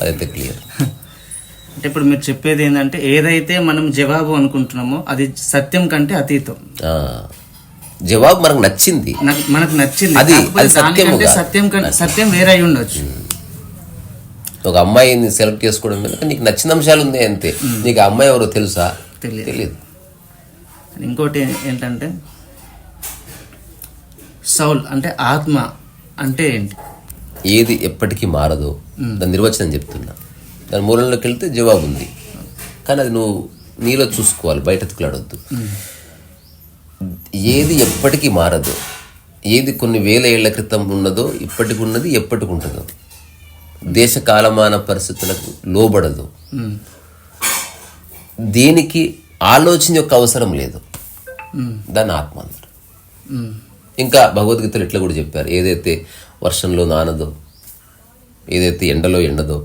అదైతే క్లియర్. అంటే ఇప్పుడు మీరు చెప్పేది ఏంటంటే ఏదైతే మనం జవాబు అనుకుంటున్నామో అది సత్యం కంటే అతీతం. జవాబు మనకు నచ్చింది, మనకు నచ్చింది, అది సత్యం వేరే అయి ఉండొచ్చు. ఒక అమ్మాయిని సెలెక్ట్ చేసుకోవడం మీద నీకు నచ్చిన అంశాలు ఉంది అంతే. నీకు ఆ అమ్మాయి ఎవరో తెలుసా? తెలియదు. ఇంకోటి ఏంటంటే సౌల్ అంటే ఆత్మ అంటే ఏంటి? ఏది ఎప్పటికీ మారదో దాని నిర్వచనం చెప్తున్నా. దాని మూలంలోకి వెళ్తే జవాబు ఉంది, కానీ అది నువ్వు నీలో చూసుకోవాలి, బయట ఎత్తుకులాడొద్దు. ఏది ఎప్పటికీ మారదో, ఏది కొన్ని వేల ఏళ్ల క్రితం ఉన్నదో ఇప్పటికి ఉన్నది ఎప్పటికి ఉంటుందో, దేశ కాలమాన పరిస్థితులకు లోబడదు, దేనికి ఆలోచన యొక్క అవసరం లేదు, దాన్ని ఆత్మ అంటారు. ఇంకా భగవద్గీతలు ఇట్లా కూడా చెప్పారు, ఏదైతే వర్షంలో నానదో, ఏదైతే ఎండలో ఎండదో,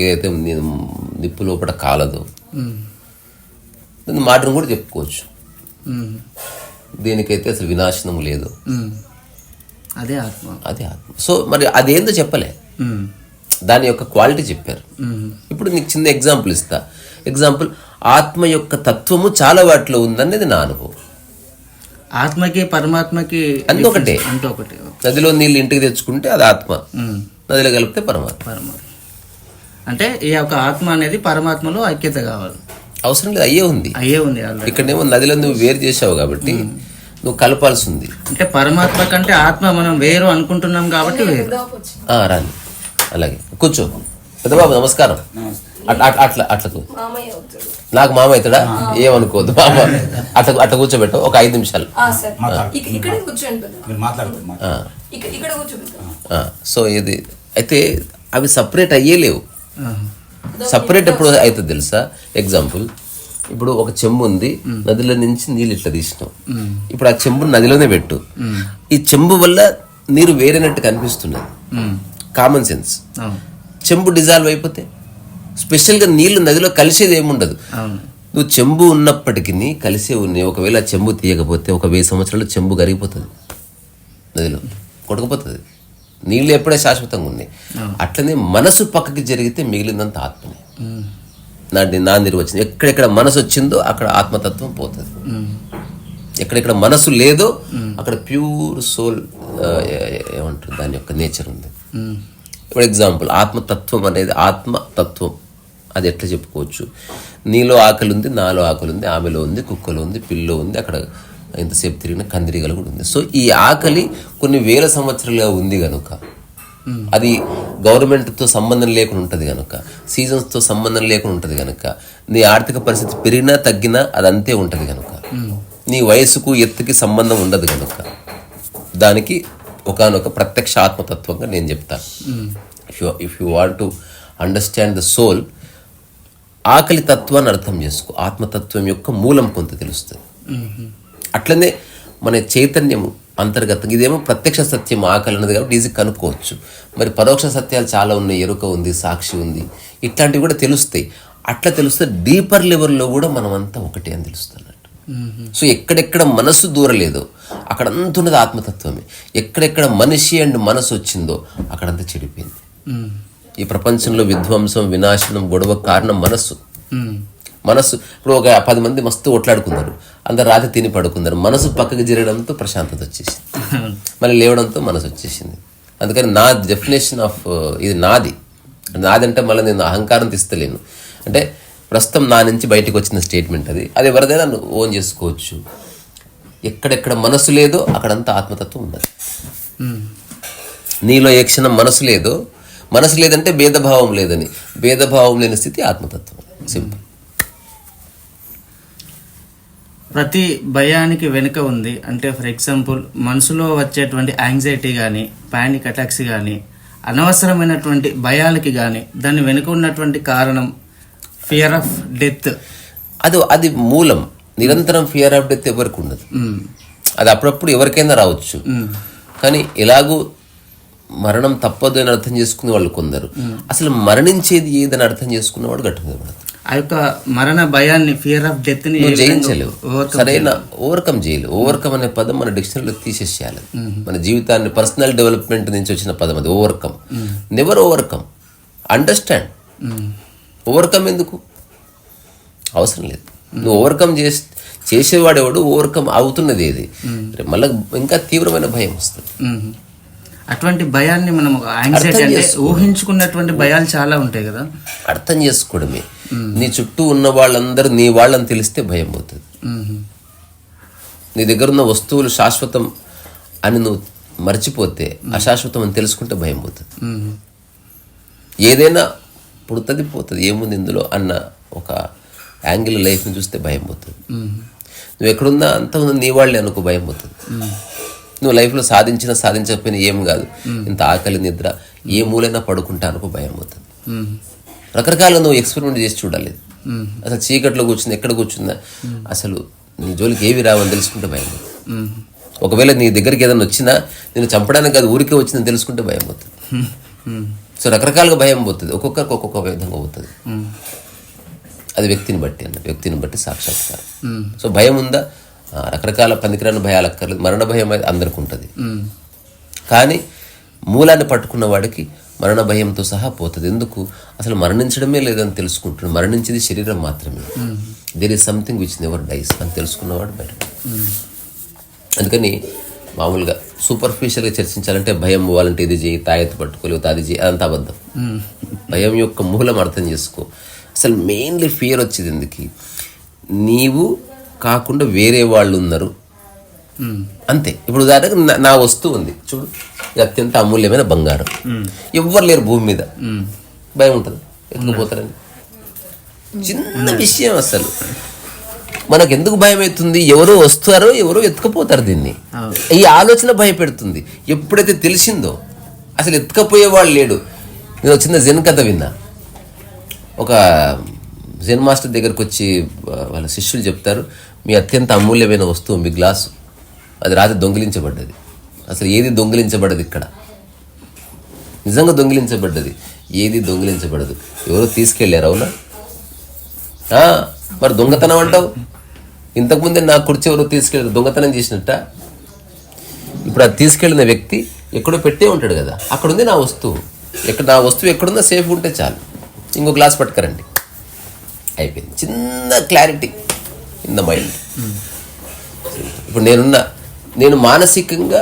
ఏదైతే నిప్పు లోపల కాలదో, దాని మాటను కూడా చెప్పుకోవచ్చు. దేనికైతే అసలు వినాశనం లేదు, అదే ఆత్మ. సో మరి అదేందో చెప్పలే, దాని యొక్క క్వాలిటీ చెప్పారు. ఇప్పుడు నీకు చిన్న ఎగ్జాంపుల్ ఇస్తా. ఎగ్జాంపుల్, ఆత్మ యొక్క తత్వము చాలా వాటిలో ఉందనేది నా అనుభవం. ఆత్మకి పరమాత్మకి అంత ఒకటే. నదిలో నీళ్ళు ఇంటికి తెచ్చుకుంటే అది ఆత్మ, నదిలో కలిపితే పరమాత్మ. అంటే ఈ యొక్క ఆత్మ అనేది పరమాత్మలో ఐక్యత కావాలి, అవసరం లేదు, అయ్యే ఉంది. ఇక్కడేమో నదిలో నువ్వు వేరు చేసావు కాబట్టి నువ్వు కలపాల్సి ఉంది. అంటే పరమాత్మ కంటే ఆత్మ మనం వేరు అనుకుంటున్నాం కాబట్టి వేరు. రాని అలాగే కూర్చో. పెద్దబాబు నమస్కారం. అట్లా నాకు మామ అవుతాడా? ఏమనుకోవద్దు మామ. అట్లా కూర్చోబెట్టు ఒక 5 నిమిషాలు. సో ఇది అయితే అవి సపరేట్ అయ్యేలేవు. సపరేట్ ఎప్పుడు అవుతుంది తెలుసా? ఎగ్జాంపుల్, ఇప్పుడు ఒక చెంబు ఉంది, నదిలో నుంచి నీళ్ళు ఇట్లా తీసినాం. ఇప్పుడు ఆ చెంబును నదిలోనే పెట్టు, ఈ చెంబు వల్ల నీరు వేరేనట్టు కనిపిస్తున్నది, కామన్ సెన్స్. చెంబు డిజాల్వ్ అయిపోతే స్పెషల్గా నీళ్లు నదిలో కలిసేది ఏముండదు. నువ్వు చెంబు ఉన్నప్పటికీ కలిసే ఉన్నాయి. ఒకవేళ చెంబు తీయకపోతే ఒక 1000 సంవత్సరాలు చెంబు కరిగిపోతుంది, నదిలో కొట్టుకుపోతుంది. నీళ్ళు ఎప్పుడే శాశ్వతంగా ఉన్నాయి. అట్లనే మనసు పక్కకి జరిగితే మిగిలినంత ఆత్మనే. నా నిర్వచనం, ఎక్కడెక్కడ మనసు వచ్చిందో అక్కడ ఆత్మతత్వం పోతుంది. ఎక్కడెక్కడ మనసు లేదో అక్కడ ప్యూర్ సోల్ ఏమంటారు దాని యొక్క నేచర్ ఉంది. ఇప్పుడు ఎగ్జాంపుల్, ఆత్మతత్వం అనేది ఆత్మతత్వం అది ఎట్లా చెప్పుకోవచ్చు? నీలో ఆకలి ఉంది, నాలో ఆకలి ఉంది, ఆమెలో ఉంది, కుక్కలో ఉంది, పిల్లో ఉంది, అక్కడ ఇంతసేపు తిరిగిన కందిరీగలు కూడా ఉంది. సో ఈ ఆకలి కొన్ని వేల సంవత్సరాలుగా ఉంది కనుక, అది గవర్నమెంట్తో సంబంధం లేకుండా ఉంటుంది కనుక, సీజన్స్తో సంబంధం లేకుండా ఉంటుంది కనుక, నీ ఆర్థిక పరిస్థితి పెరిగినా తగ్గినా అది అంతే ఉంటుంది కనుక, నీ వయసుకు ఎత్తుకి సంబంధం ఉండదు కనుక, దానికి ఒకనొక ప్రత్యక్ష ఆత్మతత్వంగా నేను చెప్తాను. If you want to understand the soul, ఆకలి తత్వాన్ని అర్థం చేసుకో, ఆత్మతత్వం యొక్క మూలం కొంత తెలుస్తుంది. అట్లనే మన చైతన్యము అంతర్గతం, ఇదేమో ప్రత్యక్ష సత్యం ఆకలి అన్నది కాబట్టి ఈజీ కనుక్కోవచ్చు. మరి పరోక్ష సత్యాలు చాలా ఉన్నాయి, ఎరుక ఉంది, సాక్షి ఉంది, ఇట్లాంటివి కూడా తెలుస్తాయి. అట్లా తెలుస్తే డీపర్ లెవెల్లో కూడా మనమంతా ఒకటే అని తెలుస్తున్నట్టు. సో ఎక్కడెక్కడ మనసు దూరలేదో అక్కడంతా ఉన్నది ఆత్మతత్వమే. ఎక్కడెక్కడ మనిషి అండ్ మనసు వచ్చిందో అక్కడంతా చెడిపోయింది. ఈ ప్రపంచంలో విధ్వంసం, వినాశనం, గొడవ కారణం మనస్సు. ఇప్పుడు ఒక 10 మంది మస్తు కొట్లాడుకున్నారు, అందరు రాత్రి తిని పడుకున్నారు, మనసు పక్కకి జరగడంతో ప్రశాంతత వచ్చేసింది, మళ్ళీ లేవడంతో మనసు వచ్చేసింది. అందుకని నా డెఫినేషన్ ఆఫ్ ఇది నాదంటే మళ్ళీ నేను అహంకారం తీస్తలేను. అంటే ప్రస్తుతం నా నుంచి బయటకు వచ్చిన స్టేట్మెంట్ అది ఎవరిదైనా ఓన్ చేసుకోవచ్చు. ఎక్కడెక్కడ మనసు లేదో అక్కడంతా ఆత్మతత్వం ఉండదు. నీలో ఏ క్షణం మనసు లేదంటే భేదభావం లేదని, భేదభావం లేని స్థితి ఆత్మతత్వం. సింపుల్. ప్రతి భయానికి వెనుక ఉంది. అంటే ఫర్ ఎగ్జాంపుల్, మనసులో వచ్చేటువంటి యాంగ్జైటీ కానీ, పానిక్ అటాక్స్ కానీ, అనవసరమైనటువంటి భయాలకి కానీ దాని వెనుక ఉన్నటువంటి కారణం ఫియర్ ఆఫ్ డెత్. అది మూలం. నిరంతరం ఫియర్ ఆఫ్ డెత్ ఎవరికి ఉండదు. అది అప్పుడప్పుడు ఎవరికైనా రావచ్చు. కానీ ఎలాగూ మరణం తప్పదు అని అర్థం చేసుకునే వాళ్ళు కొందరు. అసలు మరణించేది ఏదని అర్థం చేసుకున్నవాడు గట్టిగా పడతాడు. ఆ యొక్క మరణ భయాన్ని, ఫియర్ ఆఫ్ డెత్ ని జయించలేవు, సరైన ఓవర్కమ్ చేయలేవు. ఓవర్కమ్ అనే పదం మన డిక్షనరీలో తీసేసేయాలి. మన జీవితాన్ని పర్సనల్ డెవలప్మెంట్ నుంచి వచ్చిన పదం అది. Overcome, never overcome, understand. Overcome ఎందుకు అవసరం లేదు. నువ్వు ఓవర్కమ్ చేసేవాడు ఎవడు, ఓవర్కమ్ అవుతున్నది ఏది, మళ్ళీ ఇంకా తీవ్రమైన భయం వస్తుంది. అటువంటి భయాన్ని మనం యాంగ్జైటీ అంటే ఊహించుకున్నటువంటి భయాలు చాలా ఉంటాయి కదా, అర్థం చేసుకోవడమే. నీ చుట్టూ ఉన్న వాళ్ళందరూ నీ వాళ్ళని తెలిస్తే భయం పోతుంది. నీ దగ్గర ఉన్న వస్తువులు శాశ్వతం అని నువ్వు మర్చిపోతే అశాశ్వతం అని తెలుసుకుంటే భయం పోతుంది. ఏదైనా పుడుతుంది పోతుంది, ఏముంది ఇందులో అన్న ఒక యాంగిల్ లైఫ్ని చూస్తే భయం పోతుంది. నువ్వు ఎక్కడున్నా అంత నీ వాళ్ళే అనుకో, భయం పోతుంది. నువ్వు లైఫ్లో సాధించకపోయినా ఏం కాదు, ఇంత ఆకలి నిద్ర ఏ మూలైనా పడుకుంటా అనుకో, భయం పోతుంది. రకరకాలుగా నువ్వు ఎక్స్పెరిమెంట్ చేసి చూడాలి. అసలు చీకట్లో కూర్చుంది, ఎక్కడ కూర్చుందా, అసలు నీ జోలికి ఏవి రావని తెలుసుకుంటే భయం పోతుంది. ఒకవేళ నీ దగ్గరికి ఏదైనా వచ్చినా నేను చంపడానికి కాదు ఊరికే వచ్చిందని తెలుసుకుంటే భయం పోతుంది. సో రకరకాలుగా భయం పోతుంది, ఒక్కొక్కరికి ఒక్కొక్క విధంగా పోతుంది. అది వ్యక్తిని బట్టి అన్నట్టు, వ్యక్తిని బట్టి సాక్షాత్కారం. సో భయం ఉందా, రకరకాల పనికిరాని భయాలు అక్కర్లేదు. మరణ భయం అయితే అందరికి ఉంటుంది, కానీ మూలాన్ని పట్టుకున్న వాడికి మరణ భయంతో సహా పోతుంది. ఎందుకు, అసలు మరణించడమే లేదని తెలుసుకుంటున్నాడు. మరణించేది శరీరం మాత్రమే. There is something which never dies అని తెలుసుకున్నవాడు బయట. అందుకని మామూలుగా సూపర్ఫిషియల్గా చర్చించాలంటే భయం పోవాలంటే ఇది చేయి, తాయెత్తు పట్టుకోలేవు, అది చేయి, అదంతా అబద్ధం. భయం యొక్క మూలం అర్థం చేసుకో. అసలు మెయిన్లీ ఫియర్ వచ్చేది ఎందుకు, నీవు కాకుండా వేరే వాళ్ళు ఉన్నారు అంతే. ఇప్పుడు ఉదాహరణకు నా వస్తువు ఉంది చూడు, ఇది అత్యంత అమూల్యమైన బంగారం, ఎవ్వరు లేరు భూమి మీద, భయం ఉంటుంది, ఎత్తుకుపోతారని. చిన్న విషయం అసలు మనకు ఎందుకు భయం అవుతుంది, ఎవరో వస్తారో ఎవరో ఎత్తుకుపోతారు. దీన్ని ఈ ఆలోచన భయపెడుతుంది. ఎప్పుడైతే తెలిసిందో అసలు ఎత్తుకపోయేవాళ్ళు లేడు. నేను చిన్న జెన్ కథ విన్నా. ఒక జెన్ మాస్టర్ దగ్గరకు వచ్చి వాళ్ళ శిష్యులు చెప్తారు, మీ అత్యంత అమూల్యమైన వస్తువు మీ గ్లాసు, అది రాత్రి దొంగిలించబడ్డది. అసలు ఏది దొంగిలించబడదు ఇక్కడ, నిజంగా దొంగిలించబడ్డది, ఏది దొంగిలించబడదు, ఎవరో తీసుకెళ్ళారు. అవునా, మరి దొంగతనం అంటావు, ఇంతకుముందే నా కుర్చీ ఎవరో తీసుకెళ్ళారు, దొంగతనం చేసినట్ట. ఇప్పుడు అది తీసుకెళ్ళిన వ్యక్తి ఎక్కడో పెట్టే ఉంటాడు కదా, అక్కడ ఉంది నా వస్తువు. నా వస్తువు ఎక్కడుందో సేఫ్ ఉంటే చాలు, ఇంకో గ్లాస్ పట్టుకరండి, అయిపోయింది. చిన్న క్లారిటీ ఇన్ ద మైండ్. ఇప్పుడు నేను మానసికంగా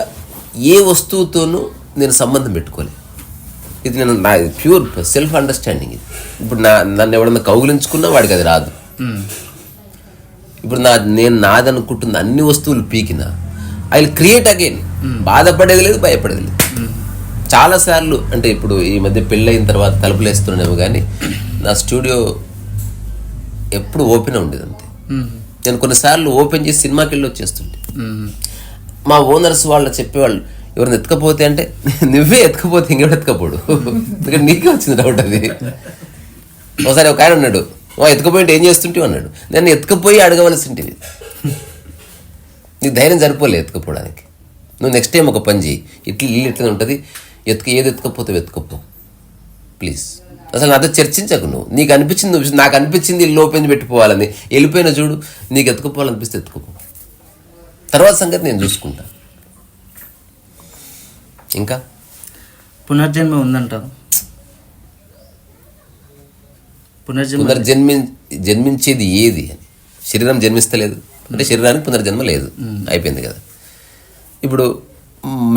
ఏ వస్తువుతోనూ నేను సంబంధం పెట్టుకోలేదు. ఇది నేను నా ప్యూర్ సెల్ఫ్ అండర్స్టాండింగ్. ఇది ఇప్పుడు నన్ను ఎవడన్నా కౌగిలించుకున్నా వాడికి అది రాదు. ఇప్పుడు నేను నాదనుకుంటున్న అన్ని వస్తువులు పీకినా ఐ విల్ క్రియేట్ అగైన్. బాధపడేది లేదు, భయపడేది లేదు. చాలాసార్లు అంటే ఇప్పుడు ఈ మధ్య పెళ్ళయిన తర్వాత తలుపులు వేస్తున్నానేమో కానీ నా స్టూడియో ఎప్పుడు ఓపెన్ ఉండేది అంతే. నేను కొన్నిసార్లు ఓపెన్ చేసి సినిమాకి వెళ్ళి వచ్చేస్తుంటే మా ఓనర్స్ వాళ్ళు చెప్పేవాళ్ళు, ఎవరిని ఎత్తుకపోతే అంటే నువ్వే ఎత్తుకపోతే ఇంకెవడు ఎత్తుకపోడు, ఎందుకంటే నీకే వచ్చింది డౌట్ అది. ఒకసారి ఒక ఆయన ఉన్నాడు, ఎత్తుకపోయింటే ఏం చేస్తుంటే అన్నాడు. నేను ఎత్తుకపోయి అడగవలసి ఉంటుంది, నీకు ధైర్యం సరిపోలే ఎత్తుకపోవడానికి. నువ్వు నెక్స్ట్ టైం ఒక పని చేయి, ఇట్లా ఉంటుంది, ఏది ఎత్తుకపోతే వెతుకపో ప్లీజ్. అసలు నాతో చర్చించకు. నీకు అనిపించింది, నాకు అనిపించింది ఇల్లు ఓపెన్ పెట్టిపోవాలని, వెళ్ళిపోయినా చూడు, నీకు ఎత్తుకుపోవాలనిపిస్తే ఎత్తుకుపో, తర్వాత సంగతి నేను చూసుకుంటా. ఇంకా పునర్జన్మ ఉందంటారు. జన్మించేది ఏది అని, శరీరం జన్మిస్తలేదు అంటే శరీరానికి పునర్జన్మ లేదు, అయిపోయింది కదా. ఇప్పుడు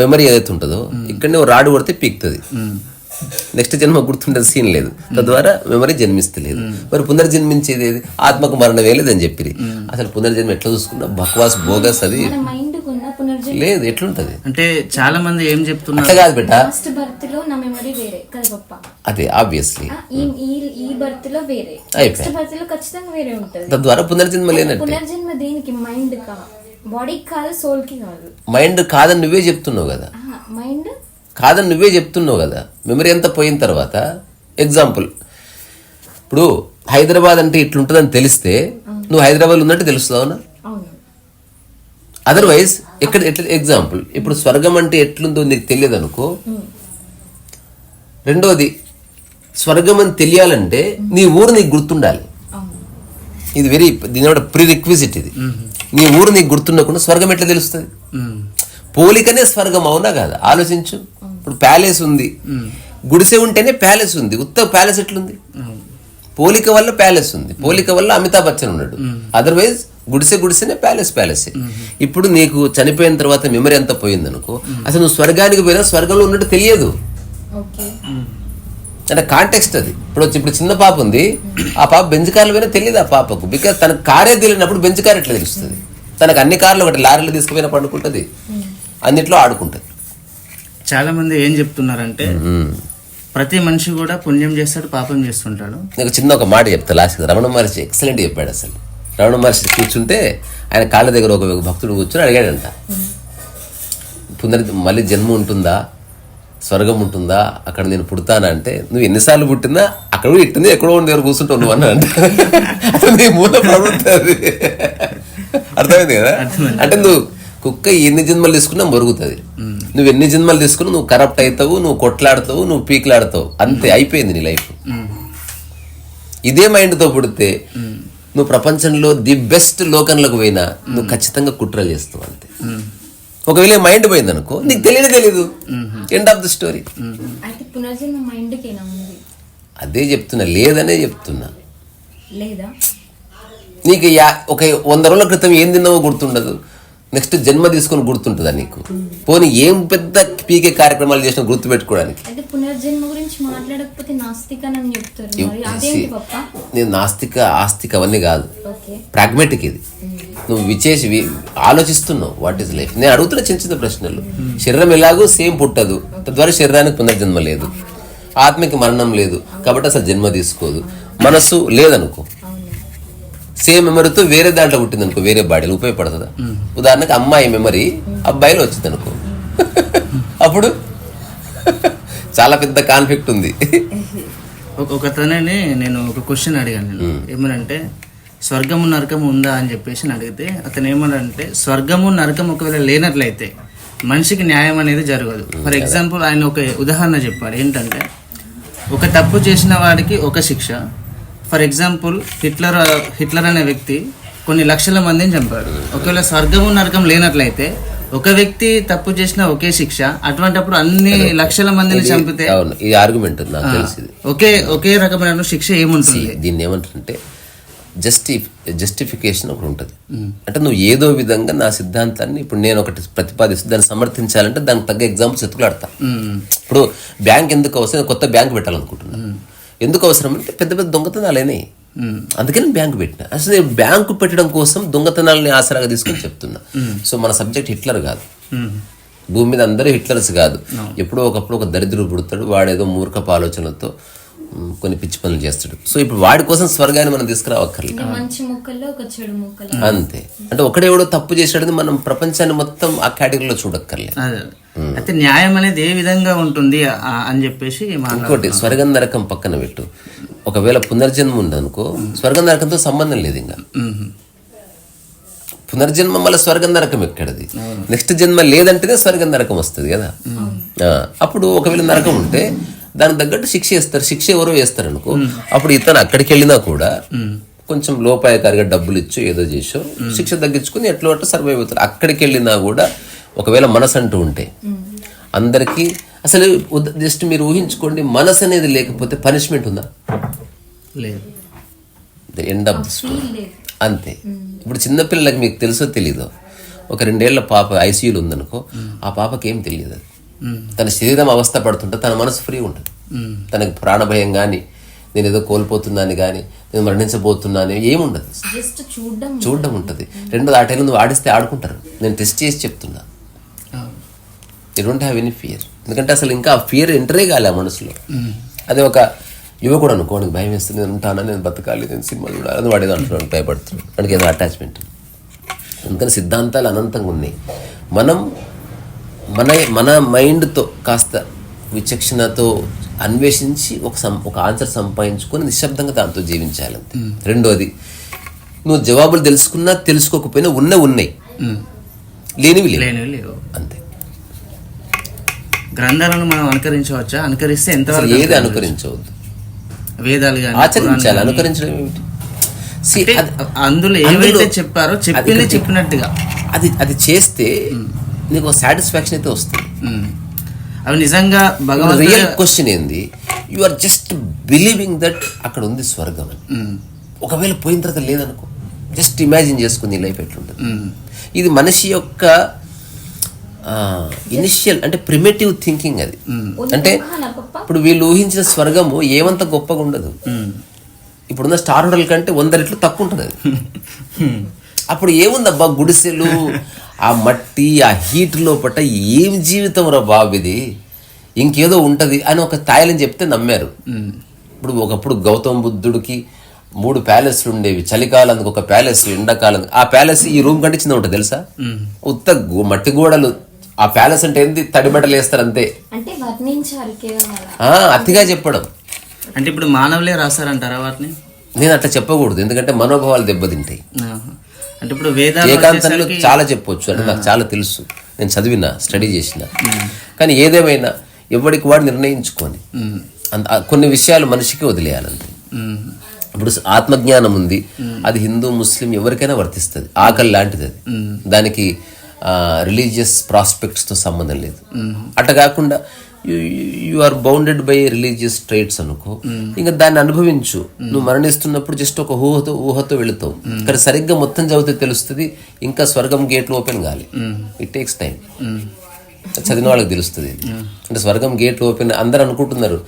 మెమరీ ఏదైతే ఉంటుందో ఇక్కడనే రాడు కొడితే పీక్తుంది, నెక్స్ట్ జన్మ గుర్తుండేది సీన్ లేదు, తద్వారా మెమరీ జన్మిస్తలేదు. మరి పునర్జన్మించేది ఏది, ఆత్మకు మరణమే లేదని చెప్పి. అసలు పునర్జన్మ ఎట్లా చూసుకున్నా బక్వాస్ బోగస్, అది లేదు. ఎట్లుంటది అంటే చాలా మంది ఏం చెప్తున్నారు, అట్లా కాదు బిడ్డ, అదే ఆబ్వియస్లీ తద్వారా పునర్జన్మ లేనట్టు. మైండ్ కాదని నువ్వే చెప్తున్నావు కదా, కాదని నువ్వే చెప్తున్నావు కదా. మెమరీ అంతా పోయిన తర్వాత ఎగ్జాంపుల్, ఇప్పుడు హైదరాబాద్ అంటే ఇట్లుంటుందని తెలిస్తే నువ్వు హైదరాబాద్ ఉన్నట్టు తెలుస్తావునా? అదర్వైజ్ ఎక్కడ ఎట్లా ఎగ్జాంపుల్, ఇప్పుడు స్వర్గం అంటే ఎట్లుందో నీకు తెలియదు అనుకో. రెండోది, స్వర్గం అని తెలియాలంటే నీ ఊరు నీకు గుర్తుండాలి. ఇది దీని ప్రీ రిక్విజిట్. ఇది నీ ఊరు నీకు గుర్తుండకుండా స్వర్గం ఎట్లా తెలుస్తుంది? పోలికనే స్వర్గం, అవునా కాదా? ఆలోచించు. ఇప్పుడు ప్యాలెస్ ఉంది, గుడిసె ఉంటేనే ప్యాలెస్ ఉంది, ఉత్త ప్యాలెస్ ఎట్లుంది? పోలిక వల్ల ప్యాలెస్ ఉంది, పోలిక వల్ల అమితాబ్ బచ్చన్ ఉన్నాడు. అదర్వైజ్ గుడిసెనే ప్యాలెసే. ఇప్పుడు నీకు చనిపోయిన తర్వాత మెమరీ ఎంత పోయిందనుకో, అసలు నువ్వు స్వర్గానికి పోయినా స్వర్గంలో ఉన్నట్టు తెలియదు. అంటే కాంటెక్స్ట్ అది. ఇప్పుడు చిన్న పాప ఉంది, ఆ పాప బెంచ్ కార్లు పోయినా తెలియదు ఆ పాపకు, బికాజ్ తనకు కారే తెలియనప్పుడు బెంచ్ కార్ ఎట్లా తెలుస్తుంది. తనకు అన్ని కార్లు ఒకటి లారీలో తీసుకుపోయినా పండుకుంటుంది, అన్నిట్లో ఆడుకుంటుంది. చాలా మంది ఏం చెప్తున్నారంటే ప్రతి మనిషి కూడా పుణ్యం చేస్తాడు, పాపం చేస్తుంటాడు. నీకు చిన్న ఒక మాట చెప్తా లాస్ట్. రమణ మహర్షి ఎక్సలెంట్ చెప్పాడు. అసలు రమణ మహర్షి కూర్చుంటే ఆయన కాళ్ళ దగ్గర ఒక భక్తుడు కూర్చొని అడిగాడంట, మళ్ళీ జన్మ ఉంటుందా, స్వర్గం ఉంటుందా, అక్కడ నేను పుడతానా అంటే, నువ్వు ఎన్నిసార్లు పుట్టినా అక్కడ ఇట్టుంది, ఎక్కడో దగ్గర కూర్చుంటావు నువ్వు అన్నా అంటే నీ మూల ప్రవృత్తి అది. అర్థమైంది కదా? అంటే నువ్వు కుక్క ఎన్ని జన్మలు తీసుకున్నా మరుగుతుంది, నువ్వు ఎన్ని జన్మలు తీసుకున్నా నువ్వు కరప్ట్ అవుతావు, నువ్వు కొట్లాడతావు, నువ్వు పీకులాడతావు, అంతే అయిపోయింది నీ లైఫ్. ఇదే మైండ్తో పుడితే నువ్వు ప్రపంచంలో ది బెస్ట్ లోకంలోకి పోయినా నువ్వు ఖచ్చితంగా కుట్రలు చేస్తావు, అంతే. ఒకవేళ మైండ్ పోయింది అనుకో, నీకు తెలీదు. End of the story. అదే చెప్తున్నా, లేదనే చెప్తున్నా. నీకు ఒక 100 రోజుల క్రితం ఏం తిన్నావో గుర్తుండదు, నెక్స్ట్ జన్మ తీసుకొని గుర్తుంటుందా నీకు? పోనీ ఏం పెద్ద పీకే కార్యక్రమాలు చేసిన గుర్తు పెట్టుకోవడానికి. నేను నాస్తిక ఆస్తిక అవన్నీ కాదు, ప్రాగ్మాటిక్. ఇది నువ్వు విచేసి ఆలోచిస్తున్నావు వాట్ ఈస్ లైఫ్. నేను అడుగుతున్న చిన్న ప్రశ్నలు. శరీరం ఎలాగో సేమ్ పుట్టదు, తద్వారా శరీరానికి పునర్జన్మ లేదు, ఆత్మకి మరణం లేదు, కాబట్టి అసలు జన్మ తీసుకోదు. మనస్సు లేదనుకో, సేమ్ మెమరీతో వేరే దాంట్లో పుట్టింది అనుకో, వేరే బాడీలో ఉపయోగపడుతుందా? ఉదాహరణకు అమ్మాయి మెమరీ అబ్బాయిలో వచ్చింది అనుకో, అప్పుడు చాలా పెద్ద కాన్ఫ్లిక్ట్ ఉంది. ఒకతనని నేను ఒక క్వశ్చన్ అడిగాను, నేను ఏమనంటే స్వర్గము నరకము ఉందా అని చెప్పేసి అడిగితే అతను ఏమనంటే, స్వర్గము నరకం ఒకవేళ లేనట్లయితే మనిషికి న్యాయం అనేది జరగదు. ఫర్ ఎగ్జాంపుల్ ఆయన ఒక ఉదాహరణ చెప్పాడు, ఏంటంటే ఒక తప్పు చేసిన వాడికి ఒక శిక్ష. ఫర్ ఎగ్జాంపుల్ హిట్లర్ అనే వ్యక్తి కొన్ని లక్షల మందిని చంపాడు. ఒకవేళ స్వర్గము నరకం లేనట్లయితే ఒక వ్యక్తి తప్పు చేసిన ఒకే శిక్ష, అటువంటిప్పుడు అన్ని లక్షల మందిని చంపితే ఈ ఆర్గ్యుమెంట్ ఒకే రకమైన శిక్ష ఏముంటుంది? దీన్ని ఏమంటారంటే జస్టిఫికేషన్ ఒకటి ఉంటుంది. అంటే నువ్వు ఏదో విధంగా నా సిద్ధాంతాన్ని ఇప్పుడు నేను ఒకటి ప్రతిపాదిస్తూ దాన్ని సమర్థించాలంటే దానికి తగ్గ ఎగ్జాంపుల్స్ ఎత్తుకులాడతా. ఇప్పుడు బ్యాంక్ ఎందుకు అవసరం, కొత్త బ్యాంక్ పెట్టాలనుకుంటున్నాను. ఎందుకు అవసరం అంటే పెద్ద పెద్ద దొంగతనాలేనే, అందుకని బ్యాంకు పెట్టిన. అసలు నేను బ్యాంకు పెట్టడం కోసం దొంగతనాలని ఆసరాగా తీసుకొని చెప్తున్నా. సో మన సబ్జెక్ట్ హిట్లర్ కాదు, భూమి మీద అందరూ హిట్లర్స్ కాదు. ఎప్పుడో ఒకప్పుడు ఒక దరిద్రుడు పుడతాడు, వాడేదో మూర్ఖపు ఆలోచనలతో కొన్ని పిచ్చి పనులు చేస్తాడు. సో ఇప్పుడు వాడి కోసం స్వర్గాన్ని మనం తీసుకురావక్కర్లేదు, అంతే. అంటే ఒకడెవడో తప్పు చేసాడని మనం ప్రపంచాన్ని మొత్తం ఆ కేటగిరీలో చూడక్కర్లేదు. అయితే న్యాయం అనేది ఏ విధంగా ఉంటుంది అని చెప్పేసి ఇంకోటి, స్వర్గం నరకం పక్కన పెట్టు. ఒకవేళ పునర్జన్మ ఉందనుకో, స్వర్గం నరకంతో సంబంధం లేదు. ఇంకా పునర్జన్మ మళ్ళీ స్వర్గం నరకం ఎక్కడది? నెక్స్ట్ జన్మ లేదంటేనే స్వర్గం నరకం వస్తుంది కదా. అప్పుడు ఒకవేళ నరకం ఉంటే దానికి తగ్గట్టు శిక్ష వేస్తారు. శిక్ష ఎవరో వేస్తారు అనుకో, అప్పుడు ఇతను అక్కడికి వెళ్ళినా కూడా కొంచెం లోపాయకారిగా డబ్బులు ఇచ్చో ఏదో చేసో శిక్ష తగ్గించుకుని ఎట్లా అట్లా సర్వైవ్ అవుతారు. అక్కడికి వెళ్ళినా కూడా ఒకవేళ మనసు అంటూ ఉంటే అందరికీ అసలు జస్ట్ మీరు ఊహించుకోండి, మనసు అనేది లేకపోతే పనిష్మెంట్ ఉందా? లేదు. ఎండ్ ఆఫ్ ది స్టోరీ, అంతే. ఇప్పుడు చిన్నపిల్లలకి మీకు తెలుసో తెలీదో, ఒక 2 ఏళ్ల పాప ఐసీయూలో ఉందనుకో, ఆ పాపకి ఏం తెలియదు. అది తన శరీరం అవస్థ పడుతుంటే తన మనసు ఫ్రీ ఉంటుంది. తనకి ప్రాణభయం కానీ, నేను ఏదో కోల్పోతున్నాను కానీ, నేను మరణించబోతున్నాను ఏముండదు, చూడడం ఉంటుంది. రెండోది, ఆ టైంలో నువ్వు ఆడిస్తే ఆడుకుంటారు. నేను టెస్ట్ చేసి చెప్తున్నా, you don't have any fear. ఎందుకంటే అసలు ఇంకా ఆ ఫియర్ ఎంటరే కాలే ఆ మనసులో. అదే ఒక యువకుడు అనుకో, వాడికి భయం వేస్తుంది, నేను ఉంటానా, నేను బతకాలి, నేను సినిమా చూడాలని వాడేదో అంటున్నాడు, భయపడుతున్నాడు, వాడికి ఏదో అటాచ్మెంట్. అందుకని సిద్ధాంతాలు అనంతంగా ఉన్నాయి. మనం మన మైండ్తో కాస్త విచక్షణతో అన్వేషించి ఒక ఆన్సర్ సంపాదించుకొని నిశ్శబ్దంగా దాంతో జీవించాలంతే. రెండోది, నువ్వు జవాబులు తెలుసుకున్నా తెలుసుకోకపోయినా ఉన్నాయి, లేనివి లేవు, అంతే. గ్రంథాలను మనం అనుకరించవచ్చా? అనుకరిస్తే ఎంత? ఏది అనుకరించవద్దు, వేదాలు ఆచరించాలి. అనుకరించడం ఏమిటి? అందులో ఏవైతే చెప్పారో చెప్పినట్టుగా అది చేస్తే నీకు సాటిస్ఫాక్షన్ అయితే వస్తుంది. అవి నిజంగా భగవంతుడు. రియల్ క్వశ్చన్ ఏంది, you are just believing that అక్కడ ఉంది స్వర్గం అని. ఒకవేళ పోయిన తర్వాత లేదనుకో, జస్ట్ ఇమాజిన్ చేసుకుని లైఫ్ ఎట్లుంటుంది. ఇది మనిషి యొక్క ఇనిషియల్ అంటే ప్రిమిటివ్ థింకింగ్ అది. అంటే ఇప్పుడు వీళ్ళు ఊహించిన స్వర్గము ఏమంత గొప్పగా ఉండదు. ఇప్పుడున్న స్టార్ హోటల్ కంటే 100 రెట్లు తక్కువ ఉంటుంది అది. అప్పుడు ఏముందబ్బా, గుడిసెలు, ఆ మట్టి, ఆ హీట్ లోపట ఏం జీవితం రా బాబు ఇది, ఇంకేదో ఉంటది అని ఒక తాయిలని చెప్తే నమ్మారు. ఇప్పుడు ఒకప్పుడు గౌతమ బుద్ధుడికి 3 ప్యాలెస్లు ఉండేవి. చలికాలానికి ఒక ప్యాలెస్, ఎండాకాలం ఆ ప్యాలెస్ ఈ రూమ్ కంటే చిన్న ఉంటుంది తెలుసా. ఉత్త మట్టి గోడలు. ఆ ప్యాలెస్ అంటే ఏంది, తడిబట్టలు వేస్తారు అంతే. అతిగా చెప్పడం అంటే ఇప్పుడు మానవులే రాస్తారంటారా వాటిని? నేను అట్లా చెప్పకూడదు, ఎందుకంటే మనోభావాలు దెబ్బతింటాయి. అంటే ఇప్పుడు ఏకాంతంలో చాలా చెప్పొచ్చు, అంటే నాకు చాలా తెలుసు, నేను చదివిన, స్టడీ చేసిన. కానీ ఏదేమైనా ఎవరికి వాడు నిర్ణయించుకొని కొన్ని విషయాలు మనిషికి వదిలేయాలంతే. ఇప్పుడు ఆత్మజ్ఞానం ఉంది, అది హిందూ ముస్లిం ఎవరికైనా వర్తిస్తుంది. ఆకలి లాంటిది అది, దానికి రిలీజియస్ ప్రాస్పెక్ట్స్తో సంబంధం లేదు. అట్లా కాకుండా you are bounded by religious traits అనుకో, ఇంకా దాన్ని అనుభవించు. నువ్వు మరణిస్తున్నప్పుడు జస్ట్ ఒక ఊహతో వెళుతావు, కానీ సరిగ్గా మొత్తం చదివితే తెలుస్తుంది ఇంకా స్వర్గం గేట్లు open Kali. It takes time. చదివిన వాళ్ళకి తెలుస్తుంది. అంటే స్వర్గం గేట్లు ఓపెన్, అందరు అనుకుంటున్నారు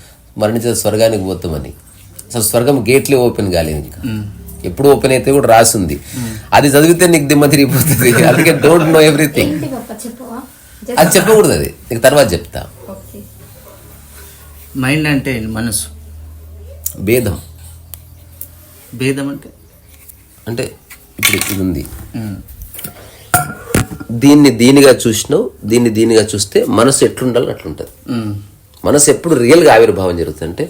మరణించిన స్వర్గానికి పోతామని. అసలు స్వర్గం గేట్లే ఓపెన్ కాలేదు, ఇంకా ఎప్పుడు ఓపెన్ అయితే కూడా రాసింది. అది చదివితే నీకు దిమ్మ తిరిగిపోతుంది. అందుకే డోంట్ నో ఎవ్రీథింగ్. అది చెప్పకూడదు, అది నీకు తర్వాత చెప్తా. మైండ్ అంటే మనసు, భేదం. భేదం అంటే అంటే ఇప్పుడు ఇది ఉంది, దీన్ని దీనిగా చూసినావు, దీనిగా చూస్తే మనసు ఎట్లుండాలో అట్లుంటుంది. మనసు ఎప్పుడు రియల్గా ఆవిర్భావం జరుగుతుంది అంటే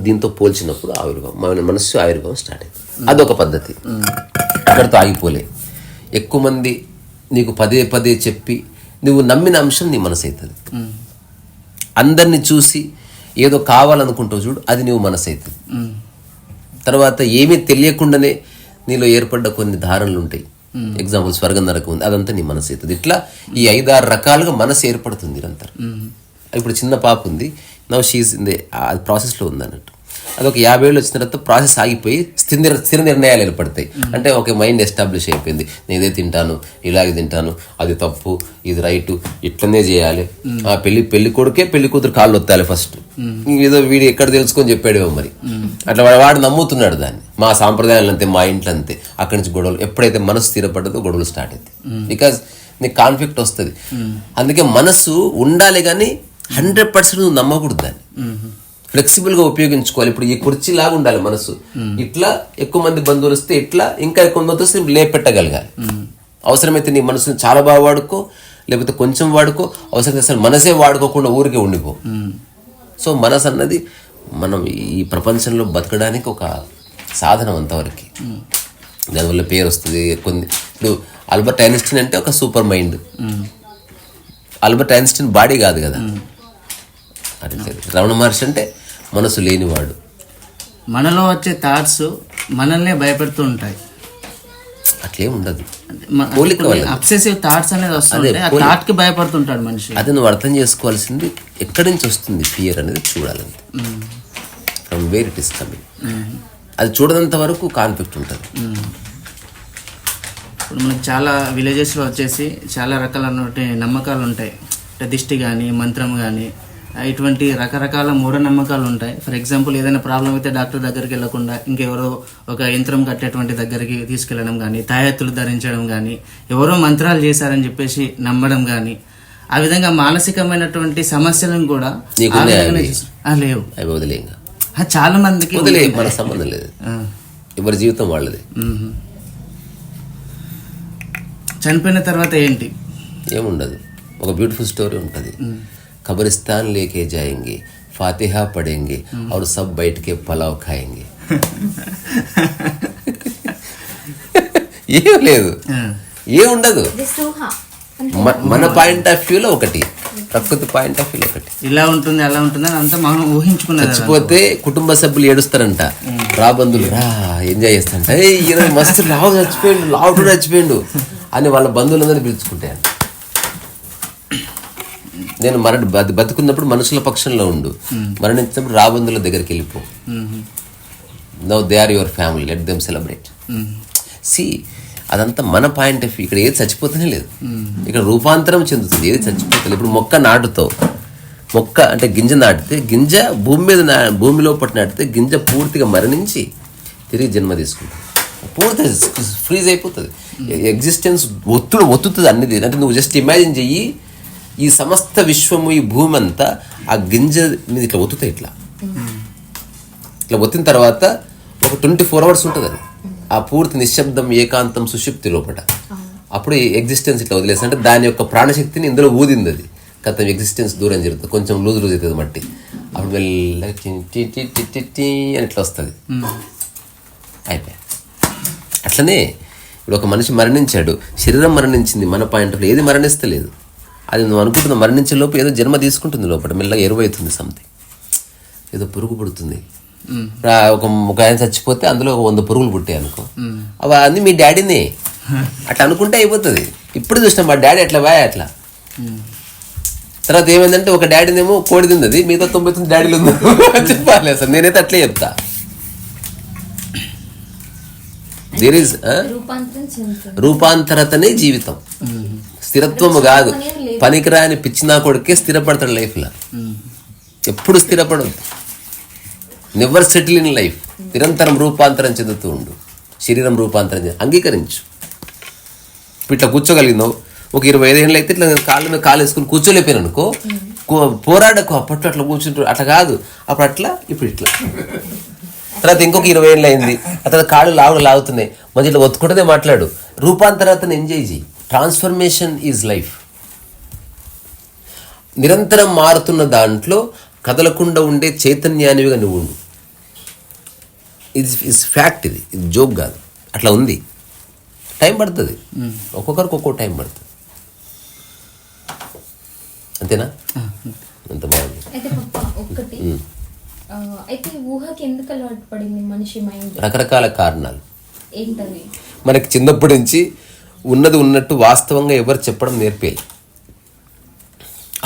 దీంతో పోల్చినప్పుడు ఆవిర్భావం, మనస్సు ఆవిర్భావం స్టార్ట్ అవుతుంది. అదొక పద్ధతి, అక్కడితో ఆగిపోలే. ఎక్కువ మంది నీకు పదే పదే చెప్పి నువ్వు నమ్మిన అంశం నీ మనసు అవుతుంది. అందరినీ చూసి ఏదో కావాలనుకుంటావు చూడు, అది నువ్వు మనసు అవుతుంది. తర్వాత ఏమీ తెలియకుండానే నీలో ఏర్పడ్డ కొన్ని ధారణలు ఉంటాయి. ఎగ్జాంపుల్ స్వర్గం నరకం ఉంది, అదంతా నీ మనసు అవుతుంది. ఇట్లా ఈ 5-6 రకాలుగా మనసు ఏర్పడుతుంది నిరంతరం. ఇప్పుడు చిన్న పాప ఉంది, నవ్ షీజ్ ఇన్ ది అది ప్రాసెస్లో ఉంది అన్నట్టు. అది ఒక 50 ఏళ్ళు వచ్చిన తర్వాత ప్రాసెస్ ఆగిపోయి స్థిర నిర్ణయాలు ఏర్పడతాయి. అంటే ఒక మైండ్ ఎస్టాబ్లిష్ అయిపోయింది, నేను ఇదే తింటాను, ఇలాగే తింటాను, అది తప్పు, ఇది రైటు, ఇట్లనే చేయాలి. ఆ పెళ్లి కొడుకే పెళ్లి కూతురు కాళ్ళు వత్తాలి ఫస్ట్. ఏదో వీడు ఎక్కడ తెలుసుకొని చెప్పాడేమో మరి. అట్లా వాడు నమ్ముతున్నాడు దాన్ని. మా సాంప్రదాయాలు అంతే, మా ఇంట్లో అంతే. అక్కడి నుంచి గొడవలు. ఎప్పుడైతే మనసు స్థిరపడ్డదో గొడవలు స్టార్ట్ అవుతాయి. బికాజ్ నీకు కాన్ఫ్లిక్ట్ వస్తుంది. అందుకే మనసు ఉండాలి, కానీ 100% నువ్వు నమ్మకూడదు దాన్ని. ఫ్లెక్సిబుల్గా ఉపయోగించుకోవాలి. ఇప్పుడు ఈ కుర్చీ లాగా ఉండాలి మనసు. ఇట్లా ఎక్కువ మంది బంధువులు వస్తే ఇట్లా, ఇంకా ఎక్కువ మంది వస్తే లేపెట్టగలగాలి. అవసరమైతే నీ మనసుని చాలా బాగా వాడుకో, లేకపోతే కొంచెం వాడుకో. అవసరమైతే అసలు మనసే వాడుకోకుండా ఊరికే ఉండిపో. సో మనసు అన్నది మనం ఈ ప్రపంచంలో బతకడానికి ఒక సాధనం అంతవరకు. దానివల్ల పేరు వస్తుంది. ఇప్పుడు ఆల్బర్ట్ ఐన్స్టీన్ అంటే ఒక super mind. Albert Einstein body కాదు కదా. అది రమణ మహర్షి అంటే మనసు లేనివాడు. మనలో వచ్చే థాట్స్ మనల్నే భయపెడుతూ ఉంటాయి. అట్లేం ఉండదు. అబ్సెసివ్ థాట్స్ అనేది వస్తుంది, ఆ థాట్ కి భయపడుతుంటాడు మనిషి. అది నువ్వు అర్థం చేసుకోవాల్సింది, ఎక్కడి నుంచి వస్తుంది ఫియర్ అనేది చూడాలంటే. From where it is coming. అది చూడనంత వరకు కాన్ఫ్లిక్ట్ ఉంటుంది. ఇప్పుడు మనకి చాలా విలేజెస్లో వచ్చేసి చాలా రకాలైన నమ్మకాలు ఉంటాయి. దిష్టి కానీ, మంత్రం కానీ, ఇటువంటి రకరకాల మూఢనమ్మకాలు ఉంటాయి. ఫర్ ఎగ్జాంపుల్ ఏదైనా ప్రాబ్లం అయితే డాక్టర్ దగ్గరికి వెళ్ళకుండా ఇంకెవరో ఒక యంత్రం కట్టేటువంటి దగ్గరికి తీసుకెళ్ళడం కానీ, తాయెత్తులు ధరించడం కానీ, ఎవరో మంత్రాలు చేశారని చెప్పేసి నమ్మడం కానీ, ఆ విధంగా మానసికమైనటువంటి సమస్యలను కూడా లేవు. చాలా మందికి మన సంబంధం లేదు, ఎవరి జీవితం వాళ్ళది. చనిపోయిన తర్వాత ఏంటి? ఏముండదు. ఒక బ్యూటిఫుల్ స్టోరీ ఉంటుంది. कब्रिस्तान लेके जाएंगे, फातिहा पढ़ेंगे और सब बैठ के पलाव खाएंगे. ఏం లేదు, ఏముండదు. మన పాయింట్ ఆఫ్ వ్యూలో ఒకటి, ప్రకృతి పాయింట్ ఆఫ్ వ్యూలో ఒకటి. ఇలా ఉంటుంది, అలా ఉంటుంది అని అంతా మనం ఊహించుకున్నాం. చచ్చిపోతే కుటుంబ సభ్యులు ఏడుస్తారంట, రా బంధువులు రా ఎంజాయ్ చేస్తారంట. ఈరోజు మస్తు లావు చచ్చిపోయిండు అని వాళ్ళ బంధువులందరినీ పిలుచుకుంటాయంట. నేను బతుకున్నప్పుడు మనుషుల పక్షంలో ఉండు, మరణించినప్పుడు రాబందుల దగ్గరికి వెళ్ళిపో. Now they are your family, let them celebrate. See అదంతా మన పాయింట్ ఆఫ్ వ్యూ. ఇక్కడ ఏది చచ్చిపోతూనే లేదు, ఇక్కడ రూపాంతరం చెందుతుంది, ఏది చచ్చిపోతుంది. ఇప్పుడు మొక్క నాటుతావు, మొక్క అంటే గింజ నాటితే గింజ భూమి మీద భూమిలో పట్టు నాటితే గింజ పూర్తిగా మరణించి తిరిగి జన్మ తీసుకుంటుంది, పూర్తిగా ఫ్రీజ్ అయిపోతుంది. ఎగ్జిస్టెన్స్ ఒత్తుతుంది అన్నిది. అంటే నువ్వు జస్ట్ ఇమాజిన్ చెయ్యి, ఈ సమస్త విశ్వము ఈ భూమి అంతా ఆ గింజ మీద ఇట్లా ఒత్తుతాయి. ఇట్లా ఒత్తిన తర్వాత ఒక 24 hours ఉంటుంది అది, ఆ పూర్తి నిశ్శబ్దం ఏకాంతం సుషుప్తి లోపల. అప్పుడు ఎగ్జిస్టెన్స్ ఇట్లా వదిలేసి అంటే దాని యొక్క ప్రాణశక్తిని ఇందులో ఊదింది. అది కథం ఎగ్జిస్టెన్స్ దూరం జరుగుతుంది, కొంచెం లూజ్ అవుతుంది మట్టి. అప్పుడు మెల్లగా అని ఇట్లా వస్తుంది, అయిపోయి. అట్లనే ఇప్పుడు ఒక మనిషి మరణించాడు, శరీరం మరణించింది, మన పాయింట్ ఆఫ్ ఏది మరణిస్తలేదు. అది నువ్వు అనుకుంటున్న మరణించే లోపు ఏదో జన్మ తీసుకుంటుంది లోపల, మెల్లగా ఎరువవుతుంది, సంథింగ్ ఏదో పురుగు పుడుతుంది. ఒక ఆయన చచ్చిపోతే అందులో 100 పురుగులు పుట్టాయి అనుకో, అవి అన్నీ మీ డాడీనే అట్లా అనుకుంటే అయిపోతుంది. ఇప్పుడు చూసినా మా డాడీ అట్లా బాయ్ అట్లా. తర్వాత ఏమైందంటే ఒక డాడీనేమో కోడి తింది, మిగతా 99 డాడీలు ఉంది చెప్పాలి. అసలు నేనైతే అట్లే చెప్తా. దేర్ ఈజ్ రూపాంతరతనే జీవితం, స్థిరత్వము కాదు. పనికిరాని పిచ్చినా కొడుకే స్థిరపడతాడు లైఫ్లో, ఎప్పుడు స్థిరపడదు. Never settle in life. నిరంతరం రూపాంతరం చెందుతూ ఉండు, శరీరం రూపాంతరం అంగీకరించు. ఇట్లా కూర్చోగలిగినావు, ఒక 25 ఏళ్ళు అయితే ఇట్లా కాళ్ళ మీద కాలు వేసుకుని కూర్చోలేకపోయాను అనుకో, పోరాడకు. అప్పట్లో అట్లా కూర్చుంటారు, అట్లా కాదు. అప్పుడు అట్లా, ఇప్పుడు ఇట్లా. తర్వాత ఇంకొక 20 ఏళ్ళు అయింది, ఆ తర్వాత కాళ్ళు లాగుతున్నాయి, మధ్య ఇట్లా ఒత్తుకుంటేనే మాట్లాడు. రూపాంతరాన్ని ఎంజాయ్ చేయి. Transformation is life. నిరంతరం మారుతున్న దాంట్లో కదలకుండా ఉండే చైతన్యానివిగా నువ్వు ఉండు. ఇది ఫ్యాక్ట్, ఇది జోక్ కాదు. అట్లా ఉంది. టైం పడుతుంది, ఒక్కొక్కరికి ఒక్కో టైం పడుతుంది. అంతేనా? అంత బాగుంది. అయితే ఊహకి ఎందుకు అలవాటు పడింది మనిషి మైండ్? రకరకాల కారణాలు. ఏంటవి? మనకి చిన్నప్పటి నుంచి ఉన్నది ఉన్నట్టు వాస్తవంగా ఎవరు చెప్పడం నేర్పేయాలి.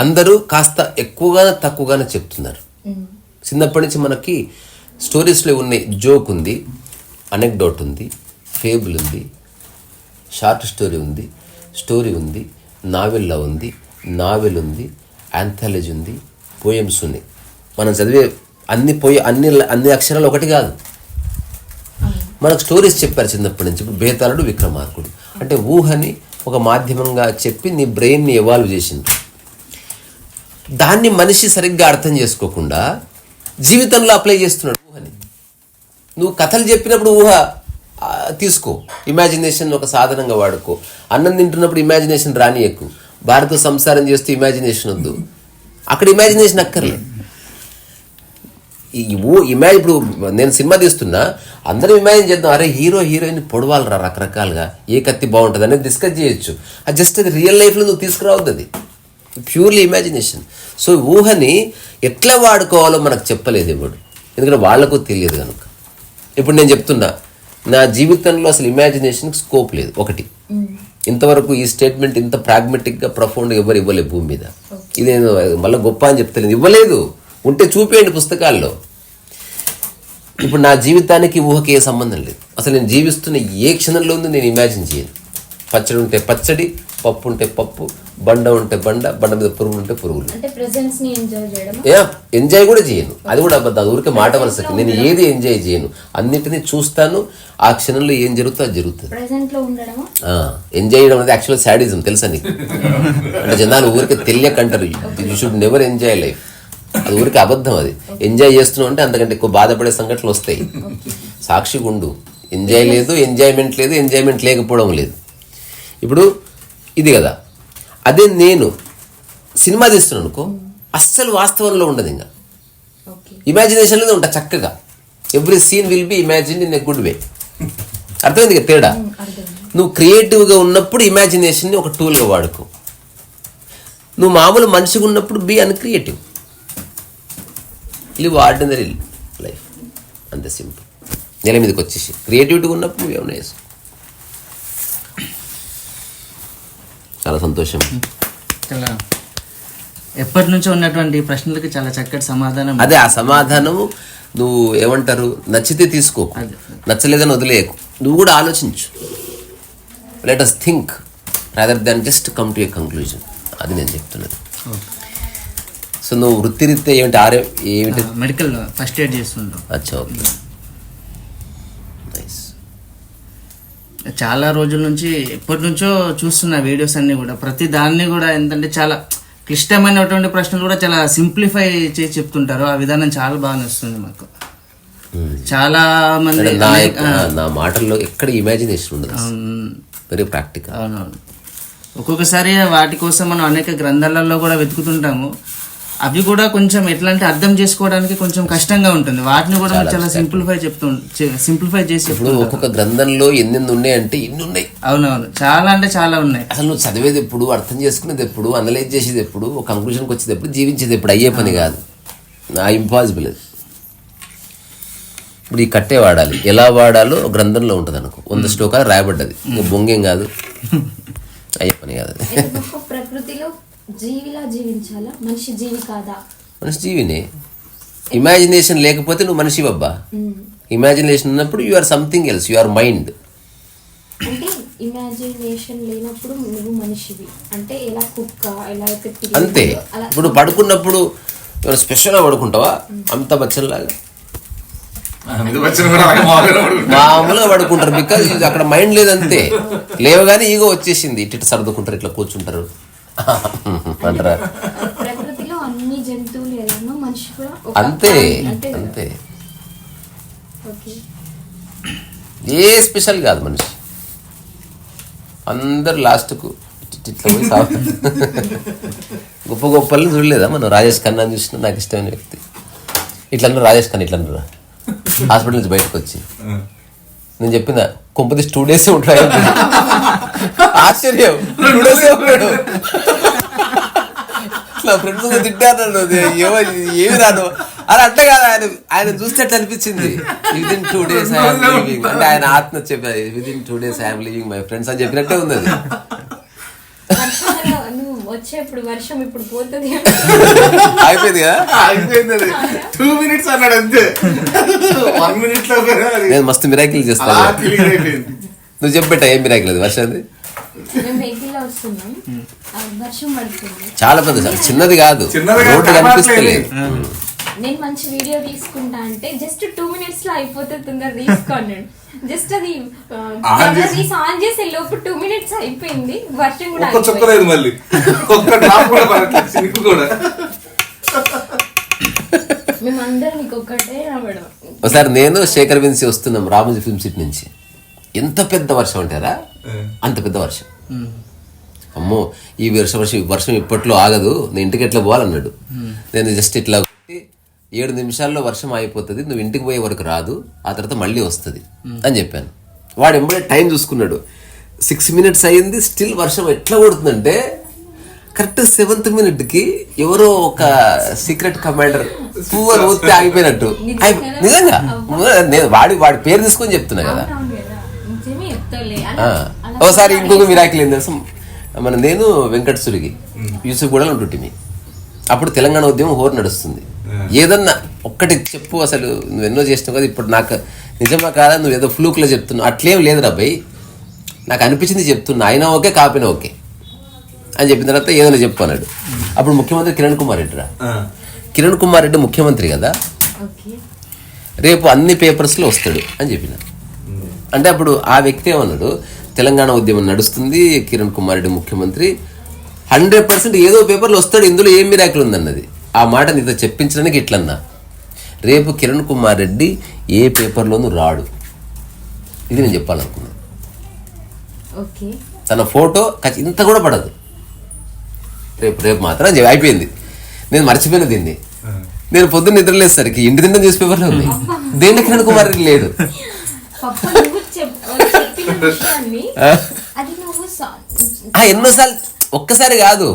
అందరూ కాస్త ఎక్కువగానే తక్కువగానే చెప్తున్నారు. చిన్నప్పటి నుంచి మనకి స్టోరీస్లో ఉన్నాయి. జోక్ ఉంది, అనెక్డోట్ ఉంది, ఫేబుల్ ఉంది, షార్ట్ స్టోరీ ఉంది, నావెల్లా ఉంది, నావెల్ ఉంది, యాంథాలజీ ఉంది, పోయమ్స్ ఉన్నాయి. మనం చదివే అన్ని అక్షరాలు ఒకటి కాదు. మనకు స్టోరీస్ చెప్పారు చిన్నప్పటి నుంచి. ఇప్పుడు బేతాళుడు, విక్రమార్కుడు అంటే ఊహని ఒక మాధ్యమంగా చెప్పి నీ బ్రెయిన్ని ఎవాల్వ్ చేసింది. దాన్ని మనిషి సరిగ్గా అర్థం చేసుకోకుండా జీవితంలో అప్లై చేస్తున్నాడు ఊహని. నువ్వు కథలు చెప్పినప్పుడు ఊహ తీసుకో, ఇమాజినేషన్ ఒక సాధనంగా వాడుకో. అన్నం తింటున్నప్పుడు ఇమాజినేషన్ రానియకు. భార్యతో సంసారం చేస్తూ ఇమాజినేషన్ వద్దు, అక్కడ ఇమాజినేషన్ అక్కర్లే. ఇప్పుడు నేను సినిమా తీస్తున్నా, అందరం ఇమాజిన్ చేద్దాం, అరే హీరో హీరోయిన్ పొడవాలరా రకరకాలుగా, ఏ కత్తి బాగుంటుంది అనేది డిస్కస్ చేయొచ్చు. అది జస్ట్ అది రియల్ లైఫ్లో నువ్వు తీసుకురావద్దు, అది ప్యూర్లీ ఇమాజినేషన్. సో ఊహని ఎట్లా వాడుకోవాలో మనకు చెప్పలేదు ఎవడు, ఎందుకంటే వాళ్లకు తెలియదు కనుక. ఇప్పుడు నేను చెప్తున్నా, నా జీవితంలో అసలు ఇమాజినేషన్కి స్కోప్ లేదు. ఒకటి, ఇంతవరకు ఈ స్టేట్మెంట్ ఇంత ప్రాగ్మెటిక్గా ప్రొఫౌండ్గా ఎవరు ఇవ్వలేదు భూమి మీద. ఇదేదో మళ్ళీ గొప్ప అని చెప్తలేదు, ఇవ్వలేదు. ఉంటే చూపేయండి పుస్తకాల్లో. ఇప్పుడు నా జీవితానికి ఊహకి ఏ సంబంధం లేదు. అసలు నేను జీవిస్తున్న ఏ క్షణంలో ఉంది నేను ఇమాజిన్ చేయను. పచ్చడి ఉంటే పచ్చడి, పప్పు ఉంటే పప్పు, బండ ఉంటే బండ మీద పురుగులు ఉంటే పురుగులు. ఎంజాయ్ కూడా చేయను, అది కూడా అబద్ధం, అది ఊరికే మాట వలసకి. నేను ఏది ఎంజాయ్ చేయను, అన్నిటినీ చూస్తాను. ఆ క్షణంలో ఏం జరుగుతుందో అది జరుగుతుంది. ఎంజాయ్ చేయడం అనేది యాక్చువల్ సాడిజం, తెలుసా నీకు? అంటే జనాలు ఊరికే తెలియకంటారు, you should never enjoy life. అది ఊరికి అబద్ధం. అది ఎంజాయ్ చేస్తున్నావు అంటే అంతకంటే ఎక్కువ బాధపడే సంఘటనలు వస్తాయి. సాక్షిగా ఉండు. ఎంజాయ్ లేదు, ఎంజాయ్మెంట్ లేదు, ఎంజాయ్మెంట్ లేకపోవడం లేదు. ఇప్పుడు ఇది కదా, అదే నేను సినిమా తీస్తున్నాను అనుకో, అస్సలు వాస్తవంలో ఉండదు, ఇంకా ఇమాజినేషన్లోనే ఉంటా చక్కగా. Every scene will be imagine in a good way. అర్థమైంది కదా తేడా? నువ్వు క్రియేటివ్గా ఉన్నప్పుడు ఇమాజినేషన్ని ఒక టూల్గా వాడుకో. నువ్వు మామూలు మనిషిగా ఉన్నప్పుడు బీ అన్క్రియేటివ్. లివ్ ఆర్డినరీ లైఫ్, అంత సింపుల్. నెల మీదకి వచ్చేసి క్రియేటివిటీగా ఉన్నప్పుడు నువ్వు ఏమైనా వేసుకో. చాలా సంతోషం. ఎప్పటి నుంచో ఉన్నటువంటి ప్రశ్నలకి చాలా చక్కటి సమాధానం. అదే ఆ సమాధానము నువ్వు ఏమంటారు, నచ్చితే తీసుకో, నచ్చలేదని వదిలేయకు, నువ్వు కూడా ఆలోచించు. Let us think rather than just come to a conclusion. అది నేను చెప్తున్నది. సో నువ్వు వృత్తిరీత్యా ఏమిటి మెడికల్ ఫస్ట్ ఎయిడ్ చేస్తుంటాం. అచ్చా, ఓకే, నైస్. చాలా రోజుల నుంచి ఎప్పటి నుంచో చూస్తున్న వీడియోస్ అన్ని కూడా, ప్రతి దాన్ని కూడా ఏంటంటే చాలా క్లిష్టమైనటువంటి ప్రశ్నలు కూడా చాలా సింప్లిఫై చేసి చెప్తుంటారు. ఆ విధానం చాలా బాగా నచ్చుతుంది మాకు. చాలా మంది నా మాటల్లో ఎక్కడ ఇమాజినేషన్ ఉండదు, వెరీ ప్రాక్టికల్. అవునవును. ఒక్కొక్కసారి వాటి కోసం మనం అనేక గ్రంథాలలో కూడా వెతుకుతుంటాము. అవి కూడా కొంచెం ఎట్లా అంటే అర్థం చేసుకోవడానికి కొంచెం కష్టంగా ఉంటుంది. వాటిని కూడా చాలా సింప్లిఫై చేసి ఇప్పుడు ఒక్కొక్క గ్రంథంలో ఎన్ని ఉన్నాయంటే ఇన్ని ఉన్నాయి. అవునవును, చాలా అంటే చాలా ఉన్నాయి. అసలు నువ్వు చదివేది ఎప్పుడు, అర్థం చేసుకునేది ఎప్పుడు, అనలైజ్ చేసేది ఎప్పుడు, ఒక కంక్లూషన్కి వచ్చేది ఎప్పుడు, జీవించేది ఎప్పుడు, అయ్యే పని కాదు, ఇంపాసిబుల్ అది. ఇప్పుడు ఈ కట్టే వాడాలి, ఎలా వాడాలో గ్రంథంలో ఉంటుంది అనుకో, 100 శ్లోకాలు రాయబడ్డది, బొంగేం కాదు, అయ్యే పని కాదు అది. ప్రకృతిలో జీవిలా జీవించాలా, మనిషి జీవి కాదా? మనిషి జీవినే. ఇమాజినేషన్ లేకపోతే నువ్వు మనిషి అబ్బా. ఇమాజినేషన్ ఉన్నప్పుడు you are something else, you are mind. అంటే ఇమాజినేషన్ లేనప్పుడు నువ్వు మనిషివి అంటే ఎలా కుక్క ఎలా అంతే. ఇప్పుడు పడుకున్నప్పుడు స్పెషల్గా పడుకుంటావా, అమితాబ్ బచ్చన్ లాగా మామూలుగా పడుకుంటారు, బికాజ్ అక్కడ మైండ్ లేదంతే. లేవగానే ఈగో వచ్చేసింది, ఇట్లా సర్దుకుంటారు, ఇట్లా కూర్చుంటారు అంటారా. ప్రకృతిలో అన్ని జంతువులు ఎలానో మనిషి కూడా అంతే అంతే. ఏ స్పెషల్ కాదు మనిషి, అందరు లాస్ట్కు ఇట్లా పోయి సాగు. గొప్ప గొప్పల్ని చూడలేదా మనం? రాజేష్ ఖన్నా చూసిన నాకు ఇష్టమైన వ్యక్తి. ఇట్లా రాజేష్ ఖన్నా ఇట్లా అన్నారా హాస్పిటల్ నుంచి బయటకు వచ్చి, నేను చెప్పిన కొంపది 2 days ఉంటాయి. ఆశ్చర్యం, 2 days ఉంటాడు. నా ఫ్రెండ్స్ తిట్టాను, ఏమి రాను అలా అంటే కాదు. ఆయన చూస్తే అట్లా అనిపించింది, విదిన్ 2 days ఐఎమ్ లీవింగ్ అంటే ఆయన ఆత్మ చెప్పారు, within 2 days I'm leaving my friends అని చెప్పినట్టే ఉంది అది. వచ్చేప్పుడు వర్షం ఇప్పుడు పోతుంది అయిపోయింది కదా, అయిపోయింది. 2 minutes అన్నాడు అంతే, 1 minute లో నేను మస్తు మిరాకిల్ చేస్తాను. నువ్వు చెప్పబెట్టా ఏం మిరాకిల్ అది వర్షాన్ని? మేము వెహికల్ లో వస్తున్నాం, వర్షం పడుతుంది. చాలా పెద్ద, చిన్నది కాదు, రోడ్డు కనిపిస్తలేదు. నేను మంచి వీడియో తీసుకుంటా అంటే జస్ట్ 2 minutes లో అయిపోతుంది, తొందర తీసుకోండి. జస్ట్ అది ఆన్ చేసే లోపు 2 minutes అయిపోయింది, వర్షం కూడా చెప్పలేదు. మళ్ళీ మేమందరం నీకు ఒక్కటే రావడం. ఒకసారి నేను శేఖర్ విన్సి వస్తున్నాం రామోజీ ఫిల్మ్ సిటీ నుంచి. ఎంత పెద్ద వర్షం అంటారా, అంత పెద్ద వర్షం. అమ్మో ఈ వర్షం ఇప్పట్లో ఆగదు, నేను ఇంటికి ఎట్లా పోవాలన్నాడు. నేను జస్ట్ ఇట్లా 7 నిమిషాల్లో వర్షం అయిపోతుంది, నువ్వు ఇంటికి పోయే వరకు రాదు, ఆ తర్వాత మళ్ళీ వస్తుంది అని చెప్పాను. వాడు ఎంబడే టైం చూసుకున్నాడు, 6 minutes అయింది, స్టిల్ వర్షం ఎట్లా కొడుతుందంటే కరెక్ట్ 7th minute ఎవరో ఒక సీక్రెట్ కమాండర్ పువ్వు ఊస్తే ఆగిపోయినట్టు. నిజంగా నేను వాడి పేరు తీసుకొని చెప్తున్నా కదా. ఒకసారి ఇంకొక మిరాకిల్ ఏం తెలుసు, నేను వెంకట సురిగి యూసుఫ్ కూడా ఉంటుంటిమి. అప్పుడు తెలంగాణ ఉద్యమం హోరు నడుస్తుంది. ఏదన్నా ఒక్కటి చెప్పు, అసలు నువ్వు ఎన్నో చేసినావు కదా, ఇప్పుడు నాకు నిజమా కాదా, నువ్వు ఏదో ఫ్లూక్లో చెప్తున్నావు, అట్లేం లేదురా భయ్, నాకు అనిపించింది చెప్తున్నా, అయినా ఓకే కాపినా ఓకే అని చెప్పిన తర్వాత ఏదైనా చెప్పు అన్నాడు. అప్పుడు ముఖ్యమంత్రి కిరణ్ కుమార్ రెడ్డి రా. కిరణ్ కుమార్ రెడ్డి ముఖ్యమంత్రి కదా, రేపు అన్ని పేపర్స్లో వస్తాడు అని చెప్పిన. అంటే అప్పుడు ఆ వ్యక్తి ఏమన్నాడు, తెలంగాణ ఉద్యమం నడుస్తుంది, కిరణ్ కుమార్ రెడ్డి ముఖ్యమంత్రి, 100% ఏదో పేపర్లో వస్తాడు, ఇందులో ఏం మిరాకిల్ ఉందన్నది. ఆ మాట నీతో చెప్పించడానికి ఇట్లన్నా, రేపు కిరణ్ కుమార్ రెడ్డి ఏ పేపర్లోనూ రాడు, ఇది నేను చెప్పాలనుకున్నాను. తన ఫోటో ఇంత కూడా పడదు, రేపు మాత్రం అయిపోయింది. నేను మర్చిపోయిన దీన్ని. నేను పొద్దున్న నిద్రలేసరికి ఇంటి నిండా న్యూస్ పేపర్లో ఉంది, దేంట్లో కిరణ్ కుమార్ రెడ్డి లేడు. ఎన్నోసార్లు, ఒక్కసారి కాదు,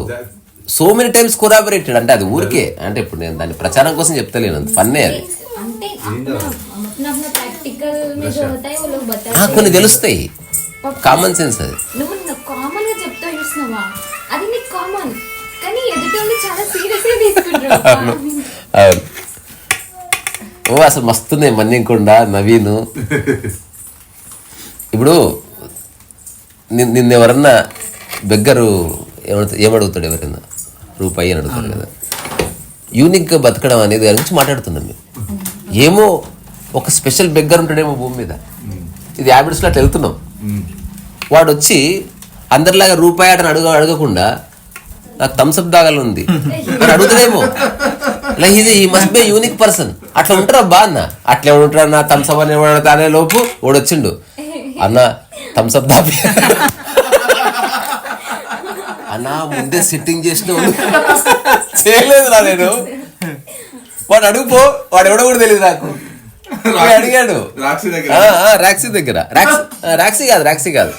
సో మెనీ టైమ్స్ కొరాబరేటెడ్. అంటే అది ఊరికే, అంటే ఇప్పుడు నేను దాన్ని ప్రచారం కోసం చెప్తలేను, అంత ఫన్నే అది. కొన్ని తెలుస్తాయి, కామన్ సెన్స్ అది. కానీ ఎదుటి చాలా సీరియస్ గా తీసుకుంటారు. అవును. ఓ అసలు మస్తున్నాయి మన్యంకొండ నవీను. ఇప్పుడు నిన్నెవరన్నా బెగ్గరు ఏమడుగుతాడు, ఎవరైనా రూపాయి అని అడుగుతాడు కదా. యూనిక్గా బతకడం అనేది దాని గురించి మాట్లాడుతున్నాం మేము. ఏమో ఒక స్పెషల్ బెగ్గర్ ఉంటాడేమో భూమి మీద, ఇది హ్యాబిట్స్లో అట్లా వెళ్తున్నాం. వాడు వచ్చి అందరిలాగా రూపాయి ఆటని అడగకుండా నాకు థమ్స్అప్ దాగాలి ఉంది అని అడుగుతాడేమో. లైక్ ఇది ఈ మస్ట్ బి యూనిక్ పర్సన్. అట్లా ఉంటారా బా అన్న, అట్లా ఎవడు ఉంటాడు నా థమ్స్అప్ అని అనే లోపు వాడు వచ్చిండు, అన్న థమ్స్అప్ దాపి అన్నా ముందే సెట్టింగ్ చేసిన చేయలేదు రా నేను. వాడు అడుగుపో, వాడు ఎవడో కూడా తెలియదు నాకు. అడిగాడు రాక్సీ దగ్గర, రాక్సీ కాదు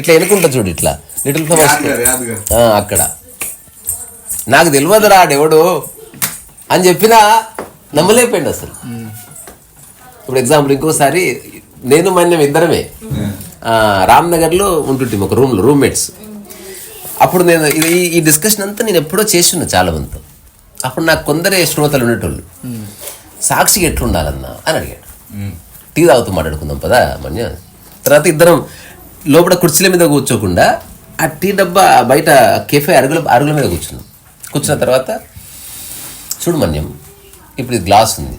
ఇట్లా ఎన్నుకుంటా చూడు, ఇట్లా లిటిల్ ఫ్లవర్స్ అక్కడ. నాకు తెలియదు రాడెవడు అని చెప్పినా నమ్మలేకపోయింది అసలు. ఇప్పుడు ఎగ్జాంపుల్ ఇంకోసారి నేను మన్యం ఇద్దరమే రామ్నగర్లో ఉంటుంటే ఒక రూమ్మేట్స్. అప్పుడు నేను ఈ డిస్కషన్ అంతా నేను ఎప్పుడో చేస్తున్నా చాలా మందితో. అప్పుడు నాకు కొందరే శ్రోతలు ఉండేటోళ్ళు, సాక్షికి ఎట్లుండాలన్నా అని అడిగాడు. టీ తాగుతూ మాట్లాడుకుందాం పదా మన్య. తర్వాత ఇద్దరం లోపల కుర్చీల మీద కూర్చోకుండా ఆ టీ డబ్బా బయట కెఫే అరుగుల మీద కూర్చున్న తర్వాత, చూడు మన్యం, ఇప్పుడు ఈ గ్లాస్ ఉంది,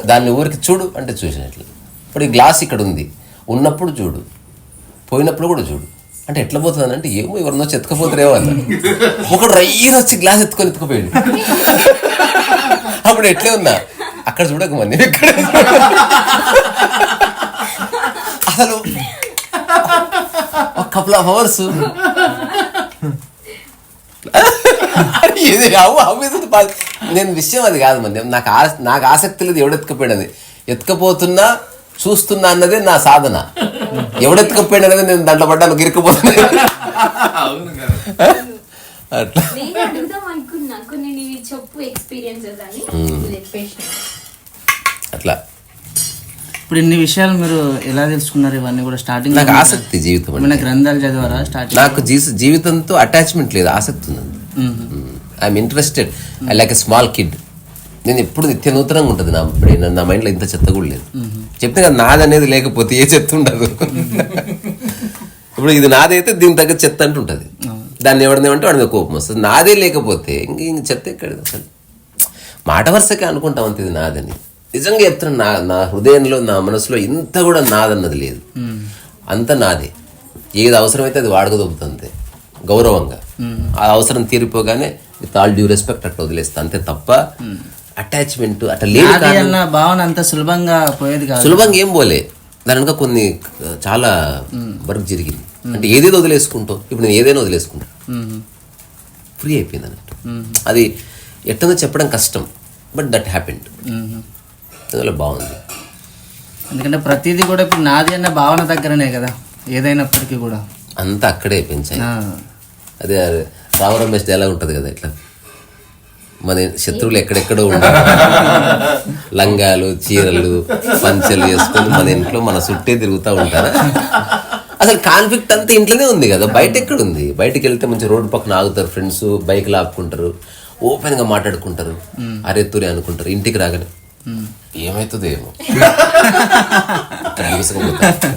దాన్ని ఊరికి చూడు అంటే చూసినట్లు. ఇప్పుడు ఈ గ్లాస్ ఇక్కడ ఉంది, ఉన్నప్పుడు చూడు, పోయినప్పుడు కూడా చూడు అంటే ఎట్లా పోతుంది అంటే, ఏమో ఎవరినో ఎత్తుకపోతారేమో అన్న. ఒకడు రైలు వచ్చి గ్లాస్ ఎత్తుకుపోయాడు. అప్పుడు ఎట్లే ఉన్నా, అక్కడ చూడక మన్యం ఇక్కడ అసలు ఒక కపుల్ ఆఫ్ అవర్స్ నేను విషయం అది కాదు మన్యం. నాకు ఆసక్తి లేదు ఎవడెత్తుకపోయాడు అది. ఎత్తుకపోతున్నా చూస్తున్నా అన్నదే నా సాధన. ఎవడెత్తుకపోయాడు అనేది నేను దాంట్లో పడ్డాను, గిరికపోతున్నా. అట్లా అట్లా. ఇప్పుడు ఇన్ని విషయాలు మీరు ఎలా తెలుసుకున్నారు? ఇవన్నీ కూడా స్టార్టింగ్ నాకు ఆసక్తి జీవితం మన గ్రంథాలు చదివారా? స్టార్టింగ్ నాకు జీవితంతో అటాచ్మెంట్ లేదు, ఆసక్తి ఉంది. I'm interested. I like a small kid. నేను ఎప్పుడు నిత్య నూతనంగా ఉంటుంది నా మైండ్లో. ఇంత చెత్త కూడా లేదు. చెప్తే కదా నాది అనేది లేకపోతే ఏ చెత్త ఉండదు. ఇప్పుడు ఇది నాదైతే దీని తగ్గ చెత్త అంటుంటుంది. దాన్ని ఎవరిదేమంటే వాడి మీద కోపం వస్తుంది. నాదే లేకపోతే ఇంక చెత్త ఎక్కడ అసలు. మాట వరుసకే అనుకుంటాం అంతే ఇది నాదని. నిజంగా చెప్తున్నా, నా హృదయంలో నా మనసులో ఇంత కూడా నాదన్నది లేదు. అంత నాదే. ఏది అవసరమైతే అది వాడకదొబ్బుతుంది గౌరవంగా. ఆ అవసరం తీరిపోగానే విత్ ఆల్ డ్యూ రెస్పెక్ట్ అట్లా వదిలేస్తా అంతే తప్ప అటాచ్మెంట్ అట్లా లేదు. భావన అంత సులభంగా పోయేది కాదు. సులభంగా ఏం పోలే, దాని వెనక కొన్ని చాలా వర్క్ జరిగింది. అంటే ఏదేదో వదిలేసుకుంటావు. ఇప్పుడు నేను ఏదైనా వదిలేసుకుంటా, ఫ్రీ అయిపోయింది అన్నట్టు. అది ఎట్టనో చెప్పడం కష్టం, బట్ దట్ హ్యాపెండ్. అందువల్ల బాగుంది. ఎందుకంటే ప్రతిదీ కూడా ఇప్పుడు నాది అన్న భావన దగ్గరనే కదా, ఏదైనప్పటికీ కూడా అంతా అక్కడే పెంచాయి. అదే రామ రమేష్ డైలాగ్ ఉంటుంది కదా, ఇట్లా మన శత్రువులు ఎక్కడెక్కడో ఉంటారు, లంగాలు చీరలు పంచెలు వేసుకొని మన ఇంట్లో మన చుట్టే తిరుగుతూ ఉంటారా. అసలు కాన్ఫ్లిక్ట్ అంతా ఇంట్లోనే ఉంది కదా, బయట ఎక్కడ ఉంది? బయటకు వెళ్తే మంచి రోడ్డు పక్కన ఆగుతారు ఫ్రెండ్స్, బైక్లు ఆపుకుంటారు, ఓపెన్గా మాట్లాడుకుంటారు, అరెత్తురే అనుకుంటారు. ఇంటికి రాగానే ఏమవుతుందో ఏమో,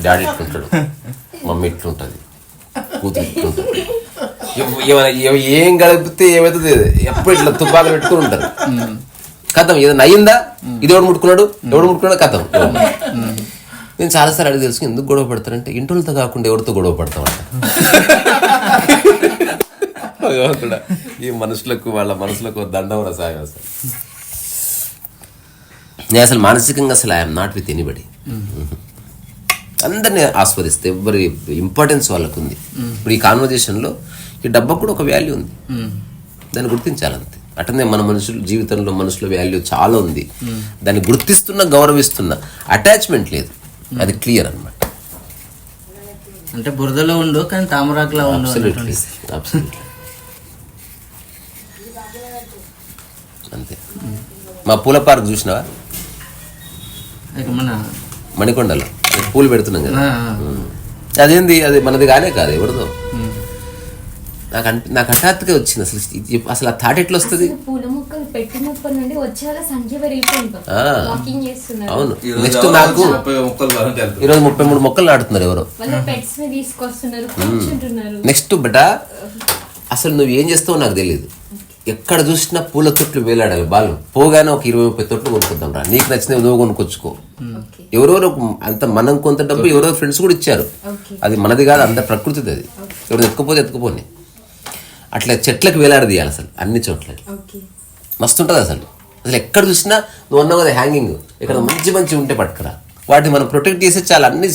డాడీ ఇట్లుంటాడు, మమ్మీ ఇట్లుంటుంది, కూతురు ఇట్లుంటుంది, ఏం గడిపితే ఏమవుతుంది, ఎప్పుడు ఇట్లా తుపాలు పెట్టుకుని ఉంటారు. కథం ఏదైనా అయ్యిందా, ఇది ఎవడు ముట్టుకున్నాడు కథం. నేను చాలాసార్లు అడిగి తెలుసు ఎందుకు గొడవ పడతారంటే, ఇంటితో కాకుండా ఎవరితో గొడవ పడతామంట. ఈ మనుషులకు వాళ్ళ మనసులకు దండం రసాయం. అసలు నేను అసలు మానసికంగా అసలు ఐఎమ్ నాట్ విత్ ఎనీబడి. అందరినీ ఆస్వాదిస్తే ఎవరి ఇంపార్టెన్స్ వాళ్ళకు ఉంది. ఇప్పుడు ఈ కాన్వర్జేషన్లో ఈ డబ్బకు కూడా ఒక వాల్యూ ఉంది, దాన్ని గుర్తించాలంతే. అటనే మన జీవితంలో మనుషుల వాల్యూ చాలా ఉంది, దాన్ని గుర్తిస్తున్నా గౌరవిస్తున్నా. అటాచ్మెంట్ లేదు, అది క్లియర్ అన్నమాట. అంటే బురదలో ఉండు కానీ తామరాకులా ఉండు. అబ్సల్యూట్లీ అంతే. మా పూల పార్క్ చూసినావా మన మణికొండలో పూలు పెడుతున్నాం కదా, అదేంది అది మనది కానే కాదు, ఎవరిదో. నాకు హఠాత్తుగా వచ్చింది అసలు ఆ థాట్ ఎట్లా వస్తుంది. అసలు పూల మొక్కలు పెట్టినప్పటి నుండి వచ్చే వాళ్ళ సంఖ్య పెరిగిపోయింది. వాకింగ్ చేస్తున్నారు. అవును, నెక్స్ట్ నాకు ఈరోజు 33 మొక్కలు నాటుతున్నారు ఎవరో. వాళ్ళ పెట్స్ ని తీసుకొస్తున్నారు, కూర్చుంటున్నారు. నెక్స్ట్ బట అసలు నువ్వు ఏం చేస్తావో నాకు తెలియదు. ఎక్కడ చూసినా పూల తొట్లు వేలాడాలి. బాలు పోగానే ఒక 20-30 తొట్లు కొనుక్కుందాం రా, నీకు నచ్చినవి నువ్వు కొనుక్కొచ్చుకో. ఎవరెవరు అంత మనం కొంత డబ్బు ఎవరెవరు ఫ్రెండ్స్ కూడా ఇచ్చారు. అది మనది కాదు, అంత ప్రకృతిది. అది ఎవరు ఎత్తుకుపోని అట్లా చెట్లకు వేలాడదీయాలి అసలు అన్ని చోట్లకి. మస్తు ఉంటుంది అసలు. ఎక్కడ చూసినా నువ్వు అన్నావు కదా హ్యాంగింగ్, ఇక్కడ మంచి ఉంటే పట్టుకురా. వాటిని మనం ప్రొటెక్ట్ చేస్తే చాలా అన్ని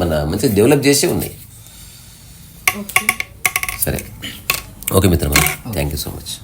మన మంచిగా డెవలప్ చేసి ఉన్నాయి. సరే, ఓకే మిత్రమా, థ్యాంక్ యూ సో మచ్.